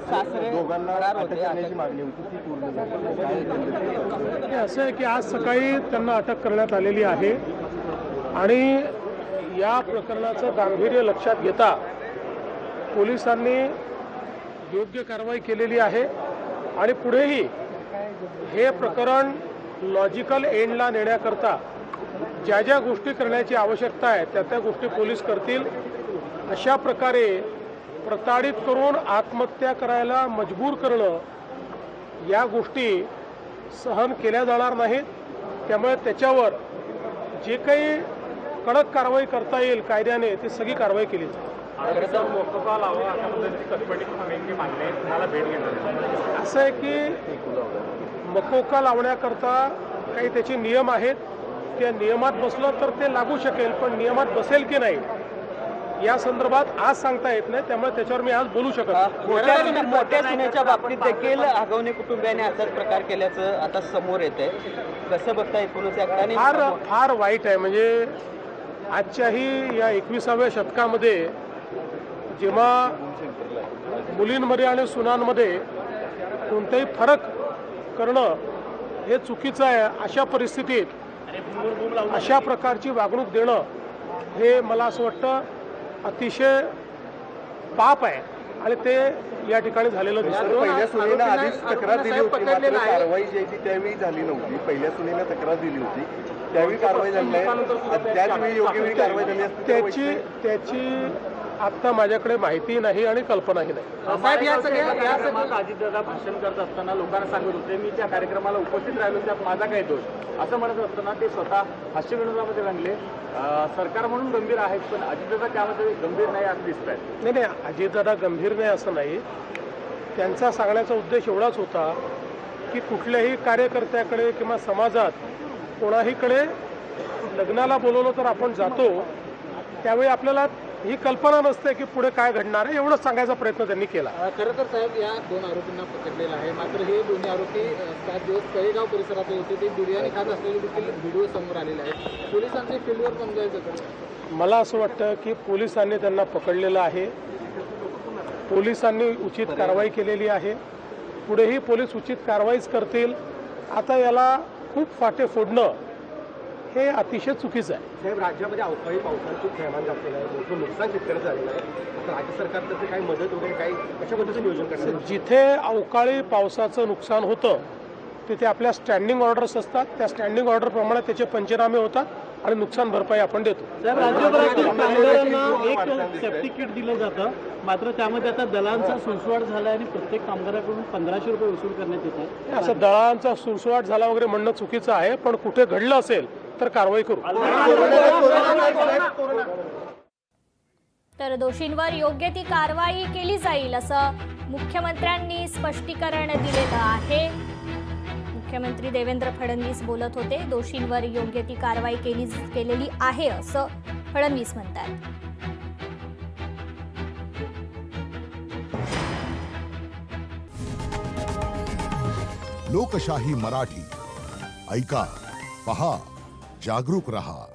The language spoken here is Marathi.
सासरे दोघांना फरार अटक होते. करण्याची मागणी होती ती पूर्ण झाली. हे असं आहे की आज सकाळी त्यांना अटक करण्यात आलेली आहे आणि या प्रकरणाचं गांभीर्य लक्षात घेता पोलिसांनी योग्य कारवाई केलेली आहे आणि पुढेही हे प्रकरण लॉजिकल एंडला नेण्याकरता ज्या ज्या गोष्टी करण्याची आवश्यकता आहे त्या त्या गोष्टी पोलीस करतील. अशा प्रकारे प्रताडित करून आत्महत्या करायला मजबूर करणं या गोष्टी सहन केल्या जाणार नाहीत. त्यामुळे त्याच्यावर जे काही कडक कारवाई करता येईल कायद्याने ती सगळी कारवाई केली जाईल. असं आहे की मकोका लावण्याकरता काही त्याचे नियम आहेत. त्या नियमात बसलं तर ते लागू शकेल, पण नियमात बसेल की नाही या संदर्भात आज सांगता येत नाही. त्यामुळे त्याच्यावर मी आज बोलू शकत नाही. मोठ्या सुनेच्या बाबतीत देखील आगवणे कुटुंबियाने असाच प्रकार केल्याचं आता समोर येत आहे. कसं बघता एकूणच याकडे फार वाईट आहे. म्हणजे आजच्याही या 21व्या शतकामध्ये जेव्हा मुलींमध्ये आणि सुनांमध्ये कोणताही फरक करणं हे चुकीचं आहे, अशा परिस्थितीत अशा प्रकारची वागणूक देणं हे मला असं वाटतं अतिशय पाप आहे आणि ते या ठिकाणी झालेलं दिसतं. पहिल्या सुनेनं आधीच तक्रार दिली होती, मात्र कारवाई जी आहे ती त्यावेळी झाली नव्हती. पहिल्या सुनेनं तक्रार दिली होती, त्यावेळी कारवाई झाली नाही. त्याचवेळी योग्य वेळी कारवाई झाली असती त्याची आत्ता माझ्याकडे माहिती नाही आणि कल्पनाही नाही. साहेब या सगळ्या अजितदादा भाषण करत असताना लोकांना सांगत होते मी त्या कार्यक्रमाला उपस्थित राहिलो त्यात माझा काय दोष असं म्हणत असताना ते स्वतः हास्यविनोदामध्ये रंगले. सरकार म्हणून गंभीर आहेत पण अजितदादा त्यामध्ये गंभीर नाही असं दिसत आहे. नाही, अजितदादा गंभीर नाही असं नाही. त्यांचा सांगण्याचा उद्देश एवढाच होता की कुठल्याही कार्यकर्त्याकडे किंवा समाजात कोणाहीकडे लग्नाला बोलवलं तर आपण जातो, त्यावेळी आपल्याला ही कल्पना नसते की पुढे काय घडणार आहे. एवढंच सांगायचा प्रयत्न त्यांनी केला. खरं तर साहेब या 2 आरोपींना पकडलेलं आहे, मात्र हे दोन्ही आरोपी 7 दिवस तळेगाव परिसरात होते. ते बिर्याणी खात असलेले देखील व्हिडिओ समोर आलेले आहेत. पोलिसांचे फील्डवर समजायचं मला असं वाटतं की पोलिसांनी त्यांना पकडलेलं आहे. पोलिसांनी उचित कारवाई केलेली आहे. पुढेही पोलीस उचित कारवाईच करतील. आता याला खूप फाटे फोडणं हे अतिशय चुकीचं आहे. साहेब, राज्यामध्ये अवकाळी पावसाचं खूप थैमान घातलेलं आहे, मोठं नुकसान शेतकऱ्याचं झालेलं आहे. तर राज्य सरकारचं काही मदत वगैरे काही कशा पद्धतीचं नियोजन करणार? जिथे अवकाळी पावसाचं नुकसान होतं तिथे आपल्या स्टँडिंग ऑर्डर्स असतात. त्या स्टँडिंग ऑर्डरप्रमाणे त्याचे पंचनामे होतात आणि नुकसान भरपाई आपण देतो. राज्यभरातील कामगारांना एक सेफ्टी किट दिलं जातं, मात्र त्यामध्ये आता दलांचा सुळसुळाट झाला आणि प्रत्येक कामगाराकडून 1500 रुपये वसूल करण्यात येत आहे. असं दळांचा सुळसुळाट झाला वगैरे म्हणणं चुकीचं आहे, पण कुठे घडलं असेल तर कारवाई करू. तर दोषींवर योग्य ती कारवाई केली जाईल असं मुख्यमंत्र्यांनी स्पष्टीकरण दिलेलं आहे. मुख्यमंत्री देवेंद्र फडणवीस बोलत होते. दोषींवर योग्य ती कारवाई केलेली आहे असं फडणवीस म्हणतात. लोकशाही मराठी ऐका, पहा, जागरूक रहा.